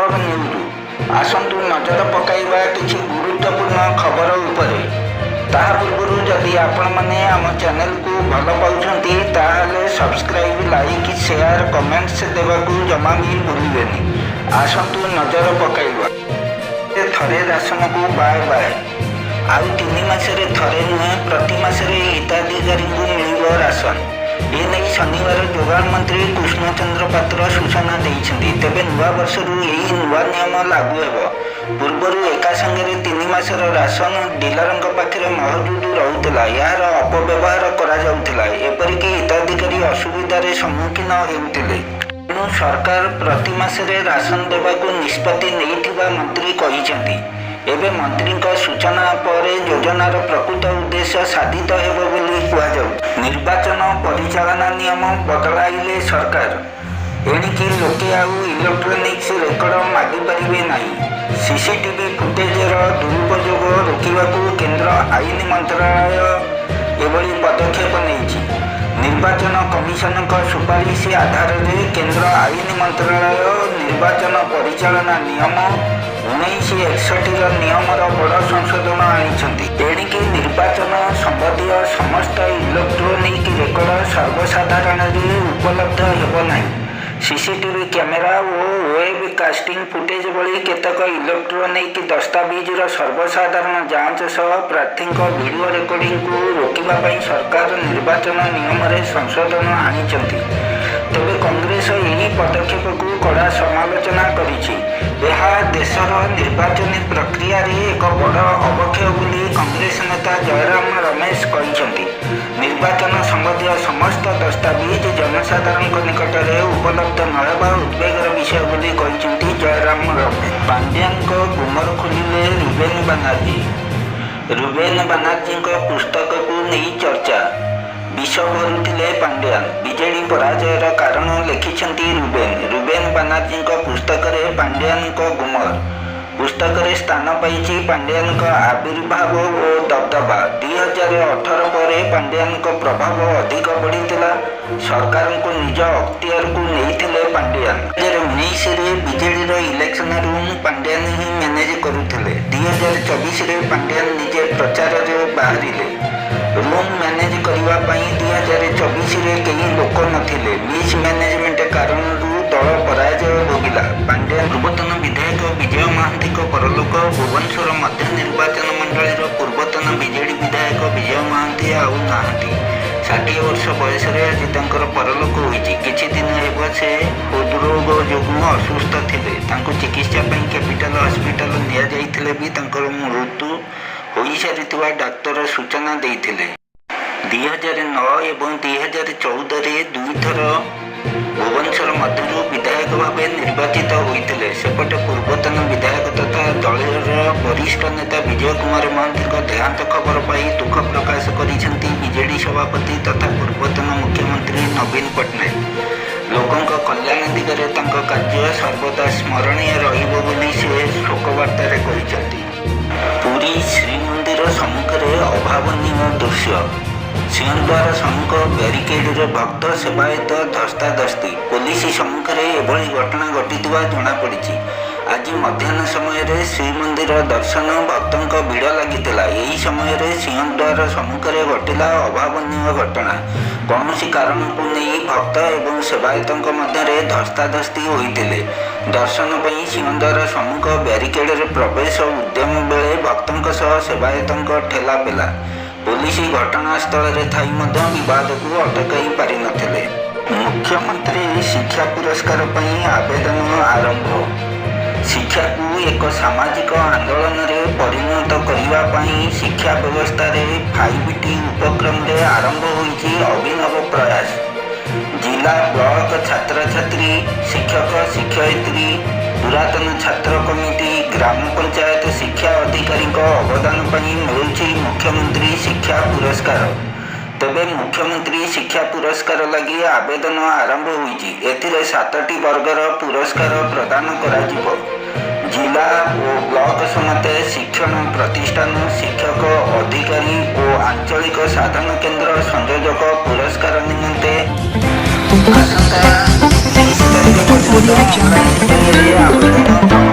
Top news ଆସନ୍ତୁ ନଜର ପକାଇବା କିଛି ଗୁରୁତ୍ୱପୂର୍ଣ୍ଣ ଖବର ଉପରେ। ତାହା ପୂର୍ବରୁ ଯଦି ଆପଣମାନେ ଆମ ଚ୍ୟାନେଲକୁ ଭଲ ପାଉଛନ୍ତି ତାହେଲେ ସବସ୍କ୍ରାଇବ୍, ଲାଇକ୍, ସେୟାର, କମେଣ୍ଟସ୍ ଦେବାକୁ ଜମା ବି ଭୁଲିବେନି। ଆସନ୍ତୁ ନଜର ପକାଇବା। ଥରେ ରାସନକୁ ବାଏ ବାଏ। ଆଉ 3 ମାସରେ ଥରେ ନୁହେଁ, ପ୍ରତି ମାସରେ ହିତାଧିକାରୀଙ୍କୁ ମିଳିବ ରାସନ। ଏନେଇ ଶନିବାର ଯୋଗାଣ ମନ୍ତ୍ରୀ କୃଷ୍ଣଚନ୍ଦ୍ର ପାତ୍ର ସୂଚନା ଦେଇଛନ୍ତି। ତେବେ ନୂଆ ବର୍ଷରୁ ଏହି ନୂଆ ନିୟମ ଲାଗୁ ହେବ। ପୂର୍ବରୁ ଏକା ସାଙ୍ଗରେ 3 ମାସର ରାସନ ଡିଲରଙ୍କ ପାଖରେ ମହଜୁଦ ରହୁଥିଲା। ଏହାର ଅପବ୍ୟବହାର କରାଯାଉଥିଲା। ଏପରିକି ହିତାଧିକାରୀ ଅସୁବିଧାରେ ସମ୍ମୁଖୀନ ହେଉଥିଲେ। ତେଣୁ ସରକାର ପ୍ରତି ମାସରେ ରାସନ ଦେବାକୁ ନିଷ୍ପତ୍ତି ନେଇଥିବା ମନ୍ତ୍ରୀ କହିଛନ୍ତି। ଏବେ ମନ୍ତ୍ରୀଙ୍କ ସୂଚନା ପରେ ଯୋଜନାର ପ୍ରକୃତ ଉଦ୍ଦେଶ୍ୟ ସାଧିତ ହେବ ବୋଲି କୁହାଯାଉଛି। ନିର୍ବାଚନ ପରିଚାଳନା ନିୟମ ବଦଳାଇଲେ ସରକାର। ଏଣିକି ଲୋକେ ଆଉ ଇଲେକ୍ଟ୍ରୋନିକ୍ସ ରେକର୍ଡ ମାଗିପାରିବେ ନାହିଁ। ସିସିଟିଭି ଫୁଟେଜର ଦୁରୁପଯୋଗ ରୋକିବାକୁ କେନ୍ଦ୍ର ଆଇନ ମନ୍ତ୍ରଣାଳୟ ଏଭଳି ପଦକ୍ଷେପ ନେଇଛି। ନିର୍ବାଚନ କମିଶନଙ୍କ ସୁପାରିଶ ଆଧାରରେ କେନ୍ଦ୍ର ଆଇନ ମନ୍ତ୍ରଣାଳୟ ନିର୍ବାଚନ ପରିଚାଳନା ନିୟମ 1961ର ନିୟମର ବଡ଼ ସଂଶୋଧନ ଆଣିଛନ୍ତି। ଏଣିକି ନିର୍ବାଚନ ସମ୍ବନ୍ଧୀୟ ସମସ୍ତ ଇଲେକ୍ଟ୍ରୋନିକ୍ ରେକର୍ଡ ସର୍ବସାଧାରଣରେ ଉପଲବ୍ଧ ହେବ ନାହିଁ। ସିସିଟିଭି କ୍ୟାମେରା ଓ ୱେବ୍ କାଷ୍ଟିଂ ଫୁଟେଜ ଭଳି କେତେକ ଇଲେକ୍ଟ୍ରୋନିକ୍ ଦସ୍ତାବିଜର ସର୍ବସାଧାରଣ ଯାଞ୍ଚ ସହ ପ୍ରାର୍ଥୀଙ୍କ ଭିଡ଼ିଓ ରେକର୍ଡିଂକୁ ରୋକିବା ପାଇଁ ସରକାର ନିର୍ବାଚନ ନିୟମରେ ସଂଶୋଧନ ଆଣିଛନ୍ତି। ତେବେ କଂଗ୍ରେସ ଏହି ପଦକ୍ଷେପକୁ କଡ଼ା ସମାଲୋଚନା କରିଛି। ଏହା ଦେଶର ନିର୍ବାଚନୀ ପ୍ରକ୍ରିୟାରେ ଏକ ବଡ଼ ଅବକ୍ଷୟ ବୋଲି କଂଗ୍ରେସ ନେତା ଜୟରାମ ରମେଶ କହିଛନ୍ତି। ନିର୍ବାଚନ ସମ୍ବନ୍ଧୀୟ ସମସ୍ତ ଦସ୍ତାବିଜ ଜନସାଧାରଣଙ୍କ ନିକଟରେ ଉପଲବ୍ଧ ନ ହେବା ଉଦ୍ବେଗର ବିଷୟ ବୋଲି କହିଛନ୍ତି ଜୟରାମ ରମେଶ। ପାଣ୍ଡ୍ୟାଙ୍କ ଗୁମର ଖୋଲିଲେ ରୁବେନ ବାନାର୍ଜୀ। ରୁବେନ ବାନାର୍ଜୀଙ୍କ ପୁସ୍ତକକୁ ନେଇ ଚର୍ଚ୍ଚା। ବିଷ ଭରୁଥିଲେ ପାଣ୍ଡ୍ୟାନ। ବିଜେଡି ପରାଜୟର କାରଣ ଲେଖିଛନ୍ତି ରୁବେନ। ରୁବେନ ବାନାର୍ଜୀଙ୍କ ପୁସ୍ତକରେ ପାଣ୍ଡ୍ୟାନଙ୍କ ଗୁମର ପୁସ୍ତକରେ ସ୍ଥାନ ପାଇଛି ପାଣ୍ଡ୍ୟାନଙ୍କ ଆବିର୍ଭାବ ଓ ଦବଦବା। 2018 ପରେ ପାଣ୍ଡ୍ୟାନଙ୍କ ପ୍ରଭାବ ଅଧିକ ବଢ଼ିଥିଲା। ସରକାରଙ୍କୁ ନିଜ ଅକ୍ତିଆରକୁ ନେଇଥିଲେ ପାଣ୍ଡ୍ୟାନ। 2019ରେ ବିଜେଡିର ଇଲେକ୍ସନ ରୁମ୍ ପାଣ୍ଡ୍ୟାନ ହିଁ ମ୍ୟାନେଜ କରୁଥିଲେ। 2024ରେ ପାଣ୍ଡ୍ୟାନ ନିଜେ ପ୍ରଚାରରେ ବାହାରିଲେ। ରୁମ୍ ମ୍ୟାନେଜ କରିବା ପାଇଁ 2024ରେ କେହି ଲୋକ ନଥିଲେ। ମିସ୍ ମ୍ୟାନେଜମେଣ୍ଟ କାରଣରୁ ଦଳ ପରାଜୟ ଭୋଗିଲା। ପାଣ୍ଡ୍ୟାନ ପୂର୍ବତନ ବିଧାୟକ ବିଜୟ ମହାନ୍ତିଙ୍କ ପରଲୋକ। ଭୁବନେଶ୍ୱର ମଧ୍ୟ ନିର୍ବାଚନ ମଣ୍ଡଳୀର ପୂର୍ବତନ ବିଜେଡି ବିଧାୟକ ବିଜୟ ମହାନ୍ତି ଆଉ ନାହାନ୍ତି। 60 ବର୍ଷ ବୟସରେ ଆଜି ତାଙ୍କର ପରଲୋକ ହୋଇଛି। କିଛି ଦିନ ହେବ ସେ ହୃଦରୋଗ ଯୋଗୁଁ ଅସୁସ୍ଥ ଥିଲେ। ତାଙ୍କୁ ଚିକିତ୍ସା ପାଇଁ କ୍ୟାପିଟାଲ ହସ୍ପିଟାଲ ନିଆଯାଇଥିଲେ ବି ତାଙ୍କର ମୃତ୍ୟୁ ହୋଇସାରିଥିବା ଡାକ୍ତର ସୂଚନା ଦେଇଥିଲେ। 2009 ଏବଂ 2014ରେ ଦୁଇଥର ଭୁବନେଶ୍ୱର ମଧ୍ୟରୁ ବିଧାୟକ ଭାବେ ନିର୍ବାଚିତ ହୋଇଥିଲେ। ସେପଟେ ପୂର୍ବତନ ବିଧାୟକ ତଥା ଦଳର ବରିଷ୍ଠ ନେତା ବିଜୟ କୁମାର ମହାନ୍ତିଙ୍କ ଦେହାନ୍ତ ଖବର ପାଇ ଦୁଃଖ ପ୍ରକାଶ କରିଛନ୍ତି ବିଜେଡି ସଭାପତି ତଥା ପୂର୍ବତନ ମୁଖ୍ୟମନ୍ତ୍ରୀ ନବୀନ ପଟ୍ଟନାୟକ। ଲୋକଙ୍କ କଲ୍ୟାଣ ଦିଗରେ ତାଙ୍କ କାର୍ଯ୍ୟ ସର୍ବଦା ସ୍ମରଣୀୟ ରହିବ ବୋଲି ସେ ଶୋକବାର୍ତ୍ତାରେ କହିଛନ୍ତି। ପୁରୀ ଶ୍ରୀମନ୍ଦିର ସମ୍ମୁଖରେ ଅଭାବନୀୟ ଦୃଶ୍ୟ। ସିଂହଦ୍ୱାର ସମ୍ମୁଖ ବ୍ୟାରିକେଡରେ ଭକ୍ତ ସେବାୟତ ଧସ୍ତାଧସ୍ତି। ପୋଲିସ ସମ୍ମୁଖରେ ଏଭଳି ଘଟଣା ଘଟିଥିବା ଜଣାପଡ଼ିଛି। ଆଜି ମଧ୍ୟାହ୍ନ ସମୟରେ ଶ୍ରୀମନ୍ଦିର ଦର୍ଶନ ଭକ୍ତଙ୍କ ଭିଡ଼ ଲାଗିଥିଲା। ଏହି ସମୟରେ ସିଂହଦ୍ୱାର ସମ୍ମୁଖରେ ଘଟିଲା ଅଭାବନୀୟ ଘଟଣା। କୌଣସି କାରଣକୁ ନେଇ ଭକ୍ତ ଏବଂ ସେବାୟତଙ୍କ ମଧ୍ୟରେ ଧସ୍ତାଧସ୍ତି ହୋଇଥିଲେ। ଦର୍ଶନ ପାଇଁ ସିଂହଦ୍ୱାର ସମ୍ମୁଖ ବ୍ୟାରିକେଡରେ ପ୍ରବେଶ ଉଦ୍ୟମ ବେଳେ ଭକ୍ତଙ୍କ ସହ ସେବାୟତଙ୍କ ଠେଲାପେଲା। ପୋଲିସ ଘଟଣାସ୍ଥଳରେ ଥାଇ ମଧ୍ୟ ବିବାଦକୁ ଅଟକାଇ ପାରିନଥିଲେ। ମୁଖ୍ୟମନ୍ତ୍ରୀ ଶିକ୍ଷା ପୁରସ୍କାର ପାଇଁ ଆବେଦନ ଆରମ୍ଭ। ଶିକ୍ଷାକୁ ଏକ ସାମାଜିକ ଆନ୍ଦୋଳନରେ ପରିଣତ କରିବା ପାଇଁ ଶିକ୍ଷା ବ୍ୟବସ୍ଥାରେ 5T ଉପକ୍ରମରେ ଆରମ୍ଭ ହୋଇଛି ଅଭିନବ ପ୍ରୟାସ। ଜିଲ୍ଲା ବ୍ଲକ ଛାତ୍ରଛାତ୍ରୀ, ଶିକ୍ଷକ ଶିକ୍ଷୟିତ୍ରୀ, ପୁରାତନ ଛାତ୍ର କମିଟି, ଗ୍ରାମ ପଞ୍ଚାୟତ ଶିକ୍ଷା ଅଧିକାରୀଙ୍କ ଅବଦାନ ପାଇଁ ମିଳୁଛି ମୁଖ୍ୟମନ୍ତ୍ରୀ ଶିକ୍ଷା ପୁରସ୍କାର। ତେବେ ମୁଖ୍ୟମନ୍ତ୍ରୀ ଶିକ୍ଷା ପୁରସ୍କାର ଲାଗି ଆବେଦନ ଆରମ୍ଭ ହୋଇଛି। ଏଥିରେ 7ଟି ବର୍ଗର ପୁରସ୍କାର ପ୍ରଦାନ କରାଯିବ। ଜିଲ୍ଲା ଓ ବ୍ଲକ ସମେତ ଶିକ୍ଷଣ ପ୍ରତିଷ୍ଠାନ, ଶିକ୍ଷକ, ଅଧିକାରୀ ଓ ଆଞ୍ଚଳିକ ସାଧନ କେନ୍ଦ୍ର ସଂଯୋଜକ ପୁରସ୍କାର ନିମନ୍ତେ ଆସନ୍ତା 30 ତାରିଖ ପର୍ଯ୍ୟନ୍ତ ଅନଲାଇନ୍ ଜରିଆରେ ଆବେଦନ